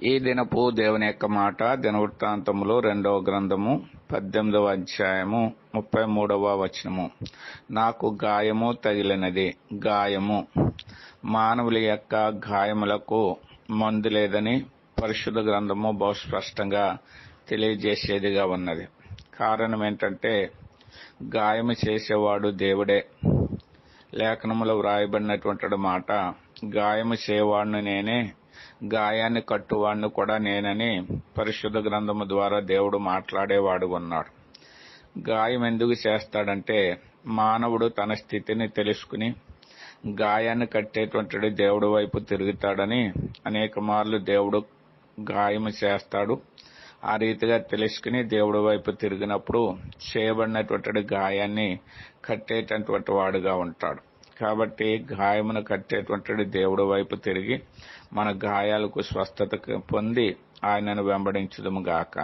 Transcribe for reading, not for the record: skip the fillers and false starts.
ఈ దినపు దేవుని యొక్క మాట దినవృత్తాంతములు 2వ గ్రంథము 18వ అధ్యాయము 33వ వచనము. నాకు గాయము తగిలినది. గాయము మానవుల యొక్క గాయములకు మందు లేదని పరిశుద్ధ గ్రంథము బహు స్పష్టంగా తెలియజేసేదిగా ఉన్నది. కారణం ఏంటంటే గాయము చేసేవాడు దేవుడే. లేఖనములో వ్రాయబడినటువంటి మాట, గాయము చేయవాడిని నేనే, గాయాన్ని కట్టువాడిని కూడా నేనని పరిశుద్ధ గ్రంథము ద్వారా దేవుడు మాట్లాడేవాడు ఉన్నాడు. గాయం ఎందుకు చేస్తాడంటే మానవుడు తన స్థితిని తెలుసుకుని గాయాన్ని కట్టేటువంటి దేవుడి వైపు తిరుగుతాడని అనేక మార్లు దేవుడు గాయము చేస్తాడు. ఆ రీతిగా తెలుసుకుని దేవుడి వైపు తిరిగినప్పుడు చేయబడినటువంటి గాయాన్ని కట్టేటటువంటి వాడుగా ఉంటాడు. కాబట్టి గాయమును కట్టేటువంటి దేవుడి వైపు తిరిగి మన గాయాలకు స్వస్థత పొంది ఆయనను వెంబడించుదుము గాక.